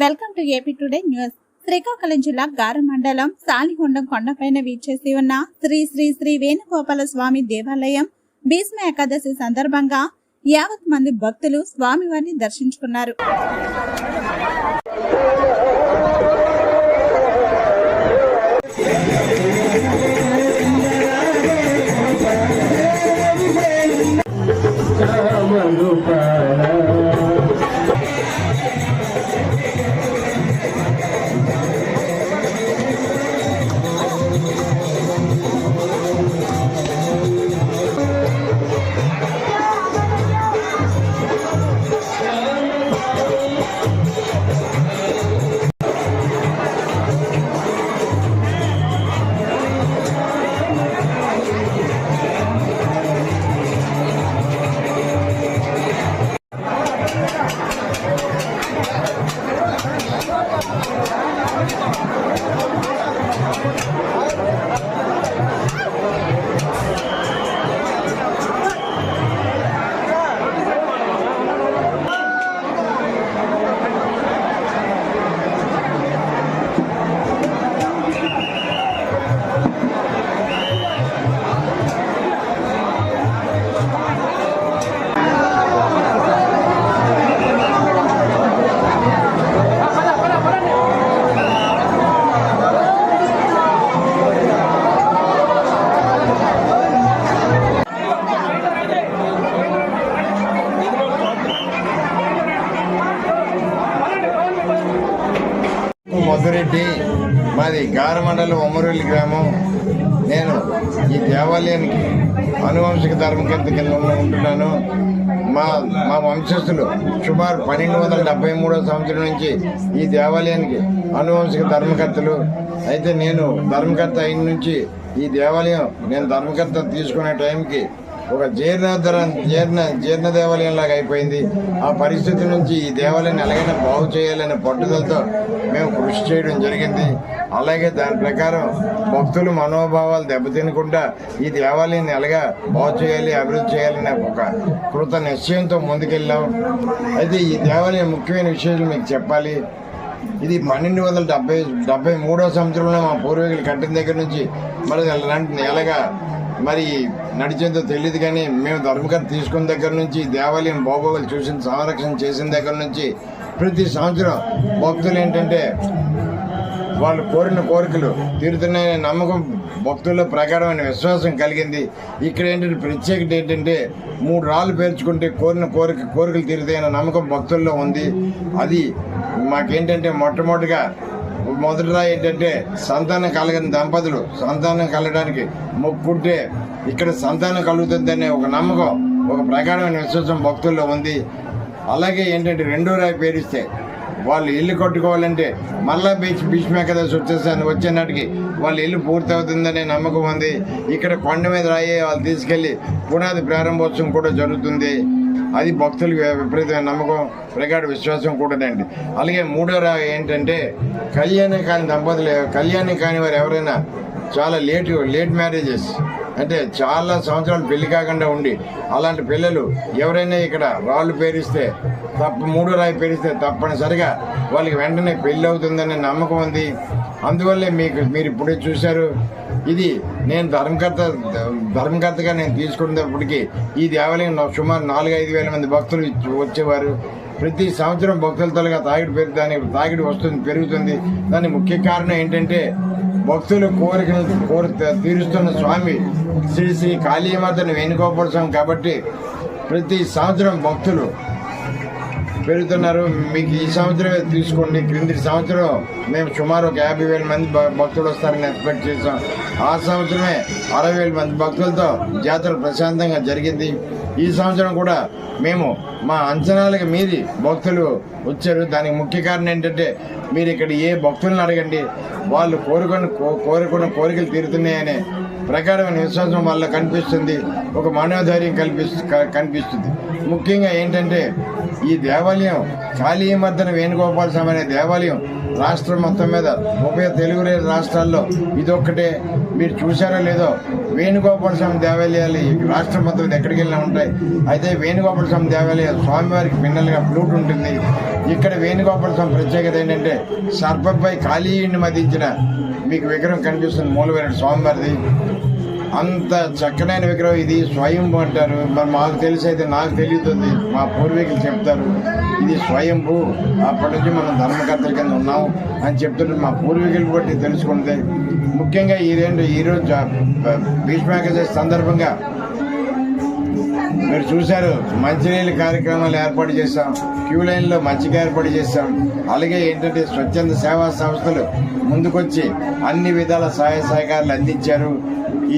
Welcome to AP today news. Srikakulam జిల్లా గార మండలం సాలిహొండం కొండపైన వీచేసి ఉన్న శ్రీ శ్రీ శ్రీ వేణుగోపాల స్వామి దేవాలయం భీష్మ ఏకాదశి సందర్భంగా 50 మంది భక్తులు స్వామివారిని దర్శించుకున్నారు. మధురెడ్డి, మాది గార మండలం ఒమ్మరవెల్లి గ్రామం. నేను ఈ దేవాలయానికి అనువంశిక ధర్మకర్త కింద ఉంటున్నాను. మా వంశస్థులు సుమారు 1273వ సంవత్సరం నుంచి ఈ దేవాలయానికి అనువంశిక ధర్మకర్తలు. అయితే నేను ధర్మకర్త అయిన నుంచి ఈ దేవాలయం నేను ధర్మకర్త తీసుకునే టైంకి ఒక జీర్ణ దేవాలయం లాగా అయిపోయింది. ఆ పరిస్థితి నుంచి ఈ దేవాలయాన్ని ఎలాగైనా బాగు చేయాలనే పట్టుదలతో మేము కృషి చేయడం జరిగింది. అలాగే దాని ప్రకారం భక్తుల మనోభావాలు దెబ్బతినకుండా ఈ దేవాలయాన్ని ఎలాగా బాగు చేయాలి, అభివృద్ధి చేయాలనే ఒక కృత నిశ్చయంతో ముందుకెళ్ళాం. అయితే ఈ దేవాలయం ముఖ్యమైన విషయాలు మీకు చెప్పాలి. ఇది 1273వ సంవత్సరంలో మా పూర్వీకులు కట్టిన దగ్గర నుంచి మరి ఎలాగా మరి నడిచేందో తెలియదు, కానీ మేము ధర్మకర్త తీసుకున్న దగ్గర నుంచి దేవాలయం బాగోగులు చూసిన సంరక్షణ చేసిన దగ్గర నుంచి ప్రతి సంవత్సరం భక్తులు ఏంటంటే వాళ్ళు కోరిన కోరికలు తీరుతున్నాయనే నమ్మకం భక్తుల్లో ప్రగాఢమైన విశ్వాసం కలిగింది. ఇక్కడ ఏంటంటే ప్రత్యేకత ఏంటంటే 3 రాళ్ళు పేర్చుకుంటే కోరిన కోరికలు తీరుతాయన్న నమ్మకం భక్తుల్లో ఉంది. అది మాకేంటంటే మొదటి రాయి ఏంటంటే సంతానం కలగని దంపతులు సంతానం కలగడానికి మొక్కుంటే ఇక్కడ సంతానం కలుగుతుందనే ఒక నమ్మకం, ఒక ప్రగాఢమైన విశ్వాసం భక్తుల్లో ఉంది. అలాగే ఏంటంటే 2వ రాయి పేరిస్తే వాళ్ళు ఇల్లు కట్టుకోవాలంటే మళ్ళా భీష్మ ఏకాదశి వచ్చే నాటికి వాళ్ళ ఇల్లు పూర్తి అవుతుందనే నమ్మకం ఉంది. ఇక్కడ కొండ మీద రాయి వాళ్ళు తీసుకెళ్లి పునాది ప్రారంభోత్సవం కూడా జరుగుతుంది. అది భక్తులకు విపరీతమైన నమ్మకం, ప్రగాఢ విశ్వాసం కూడానండి. అలాగే 3వ రాయి ఏంటంటే కళ్యాణం కాని వారు ఎవరైనా చాలా లేట్ మ్యారేజెస్ అంటే చాలా సంవత్సరాలు పెళ్లి కాకుండా ఉండి అలాంటి పిల్లలు ఎవరైనా ఇక్కడ రాళ్ళు పేరిస్తే 3వ రాయి పేరిస్తే తప్పనిసరిగా వాళ్ళకి వెంటనే పెళ్లి అవుతుందనే నమ్మకం ఉంది. అందువల్లే మీరు ఇప్పుడే చూశారు. ఇది నేను ధర్మకర్తగా నేను తీసుకున్నప్పటికీ ఈ దేవాలయం సుమారు 4-5 వేల మంది భక్తులు వచ్చేవారు. ప్రతి సంవత్సరం భక్తులతో తాగిడి వస్తుంది, పెరుగుతుంది. దాని ముఖ్య కారణం ఏంటంటే భక్తుల కోరికలు తీరుస్తున్న స్వామి శ్రీ శ్రీ కాళీమాతను వేణుగోపాల స్వామి కాబట్టి ప్రతి సంవత్సరం భక్తులు పెరుగుతున్నారు. మీకు ఈ సంవత్సరమే తీసుకోండి, క్రింది సంవత్సరం మేము సుమారు ఒక 50,000 మంది భక్తులు వస్తారని ఎక్స్పెక్ట్ చేసాం. ఆ సంవత్సరమే 60,000 మంది భక్తులతో జాతర ప్రశాంతంగా జరిగింది. ఈ సంవత్సరం కూడా మేము మా అంచనాలకు మీరి భక్తులు వచ్చారు. దానికి ముఖ్య కారణం ఏంటంటే మీరు ఇక్కడ ఏ భక్తులను అడగండి, వాళ్ళు కోరుకున్న కోరికలు తీరుతున్నాయనే ప్రకారమైన విశ్వాసం వాళ్ళ కనిపిస్తుంది, ఒక మనోధైర్యం కనిపిస్తుంది. ముఖ్యంగా ఏంటంటే ఈ దేవాలయం కాళీమర్దన వేణుగోపాల స్వామి అనే దేవాలయం రాష్ట్రం మొత్తం మీద ఉభయ తెలుగు రాష్ట్రాల్లో ఇదొక్కటే. మీరు చూసారో లేదో, వేణుగోపాల స్వామి దేవాలయాలు ఈ రాష్ట్రం మొత్తం మీద ఎక్కడికి వెళ్ళినా ఉంటాయి. అయితే వేణుగోపాల స్వామి దేవాలయం స్వామివారికి పిన్నలుగా ఫ్లూట్ ఉంటుంది. ఇక్కడ వేణుగోపాల స్వామి ప్రత్యేకత ఏంటంటే సర్పంపై కాళీయుడిని మదించిన మీకు విగ్రహం కనిపిస్తుంది, మూలవేరుడు స్వామివారిది. అంత చక్కనైన విగ్రహం ఇది. స్వయంభూ అంటారు. మరి మాకు తెలిసి అయితే నాకు తెలియతుంది, మా పూర్వీకులు చెప్తారు ఇది స్వయంభూ. అప్పటి నుంచి మనం ధర్మకర్తల కింద ఉన్నాం అని చెప్తుంటే మా పూర్వీకులు బట్టి తెలుసుకుంటే, ముఖ్యంగా ఈరోజు భీష్మాకేశ సందర్భంగా మీరు చూశారు, మంచినీళ్ళ కార్యక్రమాలు ఏర్పాటు చేశాం, క్యూ లైన్లో మంచిగా ఏర్పాటు చేశాం. అలాగే ఏంటంటే స్వచ్ఛంద సేవా సంస్థలు ముందుకొచ్చి అన్ని విధాల సహాయ సహకారాలు అందించారు. ఈ